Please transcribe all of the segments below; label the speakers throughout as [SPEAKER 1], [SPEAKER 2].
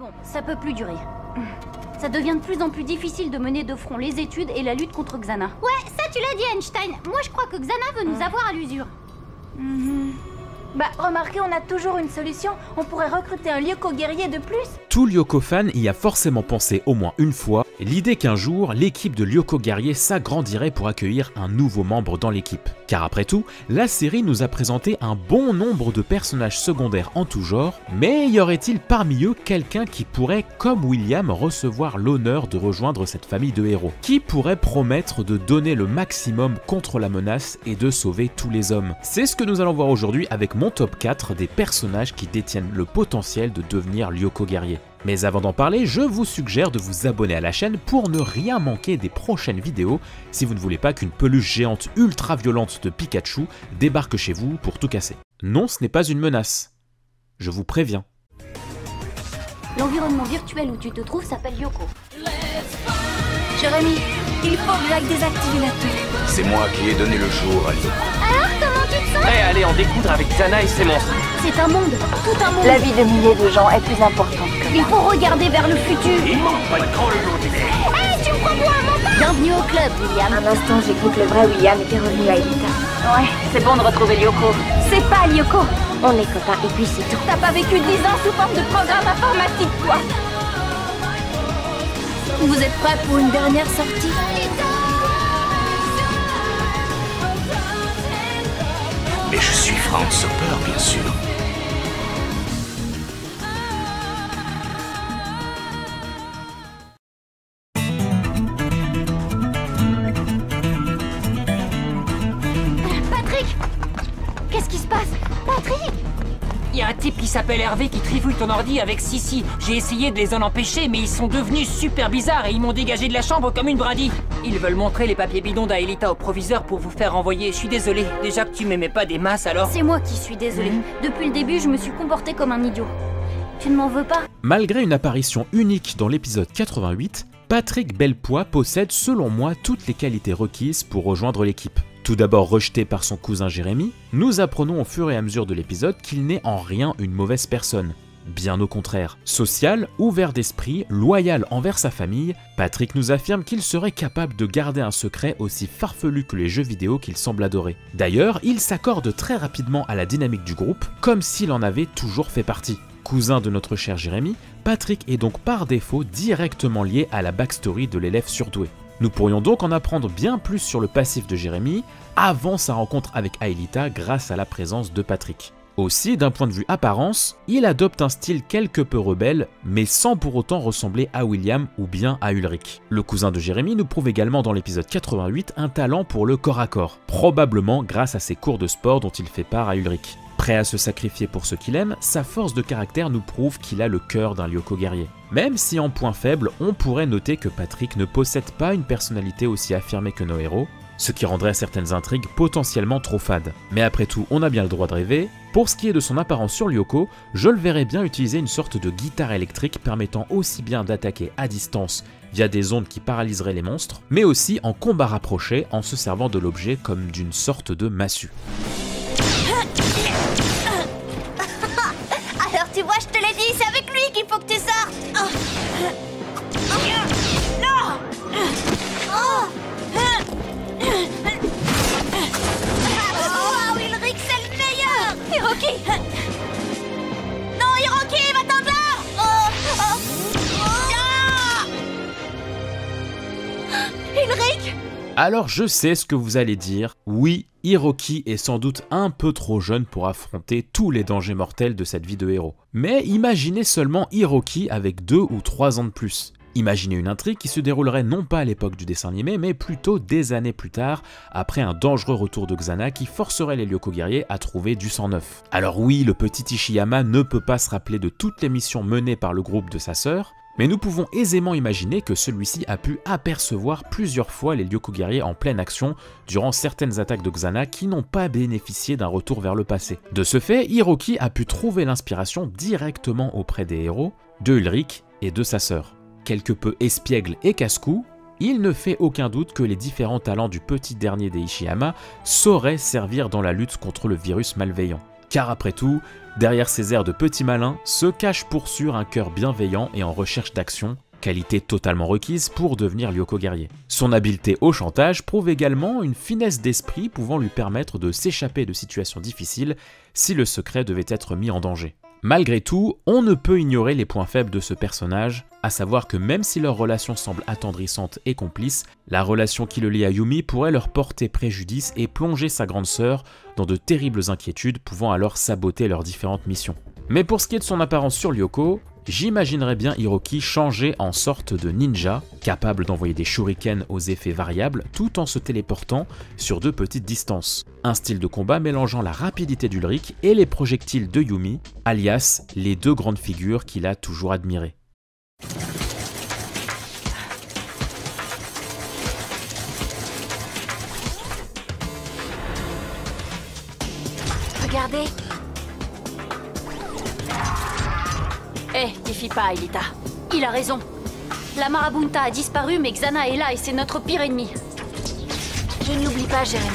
[SPEAKER 1] Bon, ça peut plus durer. Ça devient de plus en plus difficile de mener de front les études et la lutte contre Xana. Ouais, ça tu l'as dit Einstein. Moi je crois que Xana veut nous avoir à l'usure.
[SPEAKER 2] Bah, remarquez, on a toujours une solution. On pourrait recruter un Lyoko guerrier de plus.
[SPEAKER 3] Tout Lyoko fan y a forcément pensé au moins une fois, l'idée qu'un jour, l'équipe de Lyoko guerrier s'agrandirait pour accueillir un nouveau membre dans l'équipe. Car après tout, la série nous a présenté un bon nombre de personnages secondaires en tout genre, mais y aurait-il parmi eux quelqu'un qui pourrait, comme William, recevoir l'honneur de rejoindre cette famille de héros? Qui pourrait promettre de donner le maximum contre la menace et de sauver tous les hommes? C'est ce que nous allons voir aujourd'hui avec mon top 4 des personnages qui détiennent le potentiel de devenir Lyoko guerrier. Mais avant d'en parler, je vous suggère de vous abonner à la chaîne pour ne rien manquer des prochaines vidéos si vous ne voulez pas qu'une peluche géante ultra violente de Pikachu débarque chez vous pour tout casser. Non, ce n'est pas une menace. Je vous préviens.
[SPEAKER 1] L'environnement virtuel où tu te trouves s'appelle Lyoko.
[SPEAKER 2] Jérémy, il faut que j'aille désactiver la télé.
[SPEAKER 4] C'est moi qui ai donné le jour à Lyoko.
[SPEAKER 1] Alors, comment tu te sens?
[SPEAKER 5] Prêt à aller en découdre avec Xana et ses monstres.
[SPEAKER 1] C'est un monde, tout un monde.
[SPEAKER 2] La vie de milliers de gens est plus importante que
[SPEAKER 1] Il
[SPEAKER 2] moi.
[SPEAKER 1] faut regarder vers le futur.
[SPEAKER 5] Il manque pas de grand le jour du nez.
[SPEAKER 1] Hey, tu me prends pour un menteur? Bienvenue au club, William.
[SPEAKER 2] Un instant, j'ai cru que le vrai William était revenu à Elita. Ouais, c'est bon de retrouver Lyoko. C'est pas Lyoko. On est copains et puis c'est tout. T'as pas vécu 10 ans sous forme de programme informatique, toi. Vous êtes prêts pour une dernière sortie?
[SPEAKER 4] Mais je suis Frank Soper, bien sûr.
[SPEAKER 1] Patrick! Qu'est-ce qui se passe? Patrick!
[SPEAKER 6] Il y a un type qui s'appelle Hervé qui trifouille ton ordi avec Sissi. J'ai essayé de les en empêcher, mais ils sont devenus super bizarres et ils m'ont dégagé de la chambre comme une brindille. Ils veulent montrer les papiers bidons d'Aelita au proviseur pour vous faire renvoyer. Je suis désolé, déjà que tu m'aimais pas des masses alors.
[SPEAKER 1] C'est moi qui suis désolée. Depuis le début, je me suis comportée comme un idiot. Tu ne m'en veux pas?
[SPEAKER 3] Malgré une apparition unique dans l'épisode 88, Patrick Belpois possède selon moi toutes les qualités requises pour rejoindre l'équipe. Tout d'abord rejeté par son cousin Jérémy, nous apprenons au fur et à mesure de l'épisode qu'il n'est en rien une mauvaise personne. Bien au contraire. Social, ouvert d'esprit, loyal envers sa famille, Patrick nous affirme qu'il serait capable de garder un secret aussi farfelu que les jeux vidéo qu'il semble adorer. D'ailleurs, il s'accorde très rapidement à la dynamique du groupe, comme s'il en avait toujours fait partie. Cousin de notre cher Jérémy, Patrick est donc par défaut directement lié à la backstory de l'élève surdoué. Nous pourrions donc en apprendre bien plus sur le passif de Jérémy avant sa rencontre avec Aelita grâce à la présence de Patrick. Aussi, d'un point de vue apparence, il adopte un style quelque peu rebelle, mais sans pour autant ressembler à William ou bien à Ulrich. Le cousin de Jérémy nous prouve également dans l'épisode 88 un talent pour le corps à corps, probablement grâce à ses cours de sport dont il fait part à Ulrich. Prêt à se sacrifier pour ce qu'il aime, sa force de caractère nous prouve qu'il a le cœur d'un Lyoko guerrier. Même si en point faible, on pourrait noter que Patrick ne possède pas une personnalité aussi affirmée que nos héros, ce qui rendrait certaines intrigues potentiellement trop fades. Mais après tout, on a bien le droit de rêver. Pour ce qui est de son apparence sur Lyoko, je le verrais bien utiliser une sorte de guitare électrique permettant aussi bien d'attaquer à distance via des ondes qui paralyseraient les monstres, mais aussi en combat rapproché en se servant de l'objet comme d'une sorte de massue.
[SPEAKER 2] Alors tu vois, je te l'ai dit, c'est avec lui qu'il faut que tu sortes. Non. Oh, Ulrich, c'est le meilleur. Hiroki. Non, Hiroki, va-t'en de là. Ulrich.
[SPEAKER 3] Alors je sais ce que vous allez dire, oui, Hiroki est sans doute un peu trop jeune pour affronter tous les dangers mortels de cette vie de héros. Mais imaginez seulement Hiroki avec 2 ou 3 ans de plus. Imaginez une intrigue qui se déroulerait non pas à l'époque du dessin animé, mais plutôt des années plus tard, après un dangereux retour de Xana qui forcerait les Lyoko guerriers à trouver du sang neuf. Alors oui, le petit Ishiyama ne peut pas se rappeler de toutes les missions menées par le groupe de sa sœur, mais nous pouvons aisément imaginer que celui-ci a pu apercevoir plusieurs fois les Lyoko guerriers en pleine action durant certaines attaques de Xana qui n'ont pas bénéficié d'un retour vers le passé. De ce fait, Hiroki a pu trouver l'inspiration directement auprès des héros, de Ulrich et de sa sœur. Quelque peu espiègle et casse-cou, il ne fait aucun doute que les différents talents du petit dernier des Ishiyama sauraient servir dans la lutte contre le virus malveillant. Car après tout, Derrière ces airs de petit malin se cache pour sûr un cœur bienveillant et en recherche d'action, qualité totalement requise pour devenir Lyoko guerrier. Son habileté au chantage prouve également une finesse d'esprit pouvant lui permettre de s'échapper de situations difficiles si le secret devait être mis en danger. Malgré tout, on ne peut ignorer les points faibles de ce personnage, à savoir que même si leur relation semble attendrissante et complice, la relation qui le lie à Yumi pourrait leur porter préjudice et plonger sa grande sœur dans de terribles inquiétudes pouvant alors saboter leurs différentes missions. Mais pour ce qui est de son apparence sur Lyoko, j'imaginerais bien Hiroki changer en sorte de ninja, capable d'envoyer des shurikens aux effets variables tout en se téléportant sur de petites distances. Un style de combat mélangeant la rapidité d'Ulrich et les projectiles de Yumi, alias les deux grandes figures qu'il a toujours admirées.
[SPEAKER 2] Regardez.
[SPEAKER 1] Défie pas, Aelita. Il a raison. La Marabunta a disparu, mais Xana est là et c'est notre pire ennemi.
[SPEAKER 2] Je ne l'oublie pas, Jérémy.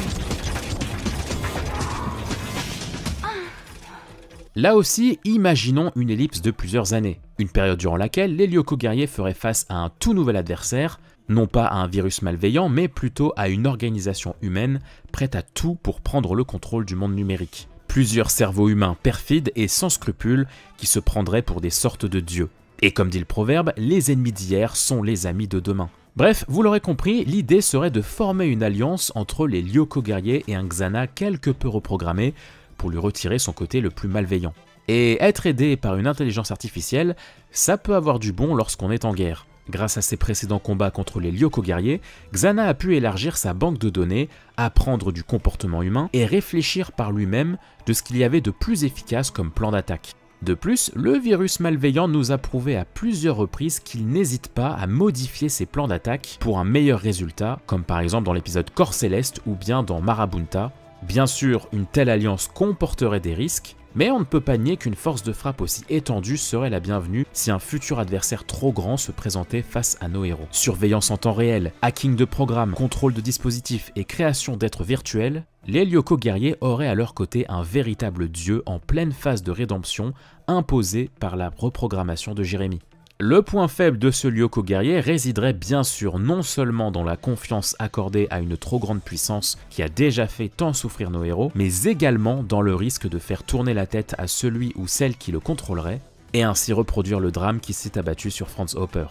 [SPEAKER 3] Là aussi, imaginons une ellipse de plusieurs années. Une période durant laquelle les Lyoko guerriers feraient face à un tout nouvel adversaire, non pas à un virus malveillant, mais plutôt à une organisation humaine prête à tout pour prendre le contrôle du monde numérique. Plusieurs cerveaux humains perfides et sans scrupules qui se prendraient pour des sortes de dieux. Et comme dit le proverbe, les ennemis d'hier sont les amis de demain. Bref, vous l'aurez compris, l'idée serait de former une alliance entre les Lyoko guerriers et un Xana quelque peu reprogrammé pour lui retirer son côté le plus malveillant. Et être aidé par une intelligence artificielle, ça peut avoir du bon lorsqu'on est en guerre. Grâce à ses précédents combats contre les Lyoko guerriers, Xana a pu élargir sa banque de données, apprendre du comportement humain et réfléchir par lui-même de ce qu'il y avait de plus efficace comme plan d'attaque. De plus, le virus malveillant nous a prouvé à plusieurs reprises qu'il n'hésite pas à modifier ses plans d'attaque pour un meilleur résultat, comme par exemple dans l'épisode Corps Céleste ou bien dans Marabunta. Bien sûr, une telle alliance comporterait des risques, mais on ne peut pas nier qu'une force de frappe aussi étendue serait la bienvenue si un futur adversaire trop grand se présentait face à nos héros. Surveillance en temps réel, hacking de programmes, contrôle de dispositifs et création d'êtres virtuels, les Lyoko guerriers auraient à leur côté un véritable dieu en pleine phase de rédemption imposé par la reprogrammation de Jérémy. Le point faible de ce Lyoko guerrier résiderait bien sûr non seulement dans la confiance accordée à une trop grande puissance qui a déjà fait tant souffrir nos héros, mais également dans le risque de faire tourner la tête à celui ou celle qui le contrôlerait, et ainsi reproduire le drame qui s'est abattu sur Franz Hopper.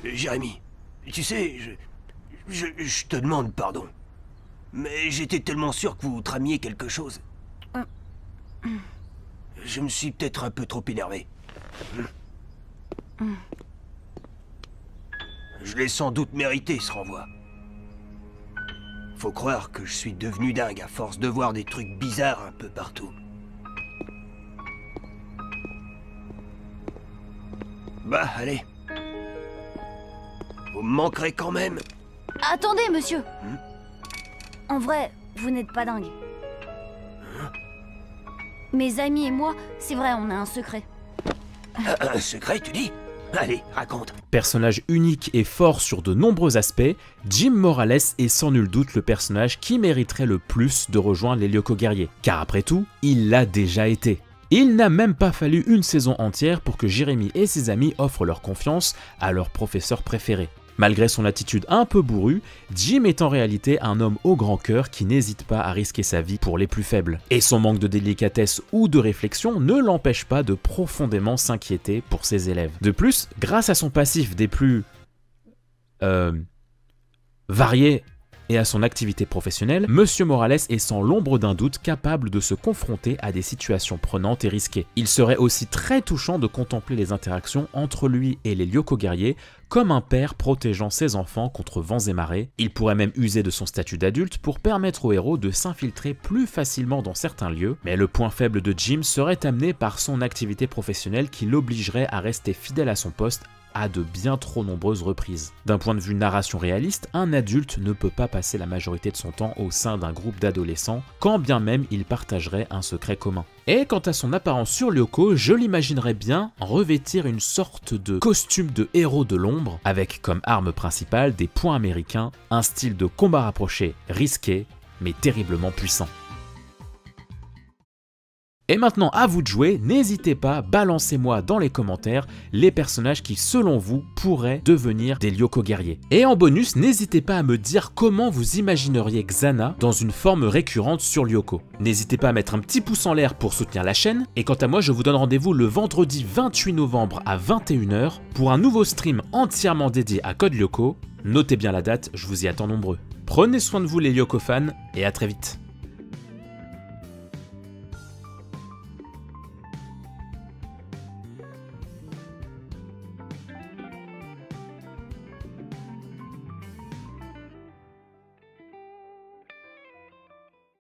[SPEAKER 7] Jérémy, tu sais, je te demande pardon. Mais j'étais tellement sûr que vous tramiez quelque chose. Je me suis peut-être un peu trop énervé. Je l'ai sans doute mérité, ce renvoi. Faut croire que je suis devenu dingue à force de voir des trucs bizarres un peu partout. Bah, allez. Vous me manquerez quand même.
[SPEAKER 1] Attendez, monsieur. En vrai, vous n'êtes pas dingue. Mes amis et moi, c'est vrai, on a un secret.
[SPEAKER 7] Un secret, tu dis? Allez, raconte.
[SPEAKER 3] Personnage unique et fort sur de nombreux aspects, Jim Morales est sans nul doute le personnage qui mériterait le plus de rejoindre les Lyoko guerriers. Car après tout, il l'a déjà été. Il n'a même pas fallu une saison entière pour que Jérémy et ses amis offrent leur confiance à leur professeur préféré. Malgré son attitude un peu bourrue, Jim est en réalité un homme au grand cœur qui n'hésite pas à risquer sa vie pour les plus faibles. Et son manque de délicatesse ou de réflexion ne l'empêche pas de profondément s'inquiéter pour ses élèves. De plus, grâce à son passif des plus variés et à son activité professionnelle, Monsieur Morales est sans l'ombre d'un doute capable de se confronter à des situations prenantes et risquées. Il serait aussi très touchant de contempler les interactions entre lui et les Lyoko guerriers comme un père protégeant ses enfants contre vents et marées. Il pourrait même user de son statut d'adulte pour permettre aux héros de s'infiltrer plus facilement dans certains lieux, mais le point faible de Jim serait amené par son activité professionnelle qui l'obligerait à rester fidèle à son poste à de bien trop nombreuses reprises. D'un point de vue narration réaliste, un adulte ne peut pas passer la majorité de son temps au sein d'un groupe d'adolescents, quand bien même il partagerait un secret commun. Et quant à son apparence sur Lyoko, je l'imaginerais bien revêtir une sorte de costume de héros de l'ombre, avec comme arme principale des poings américains, un style de combat rapproché risqué, mais terriblement puissant. Et maintenant à vous de jouer, n'hésitez pas, balancez-moi dans les commentaires les personnages qui selon vous pourraient devenir des Lyoko guerriers. Et en bonus, n'hésitez pas à me dire comment vous imagineriez Xana dans une forme récurrente sur Lyoko. N'hésitez pas à mettre un petit pouce en l'air pour soutenir la chaîne, et quant à moi je vous donne rendez-vous le vendredi 28 novembre à 21 h pour un nouveau stream entièrement dédié à Code Lyoko. Notez bien la date, je vous y attends nombreux. Prenez soin de vous les Lyoko fans, et à très vite.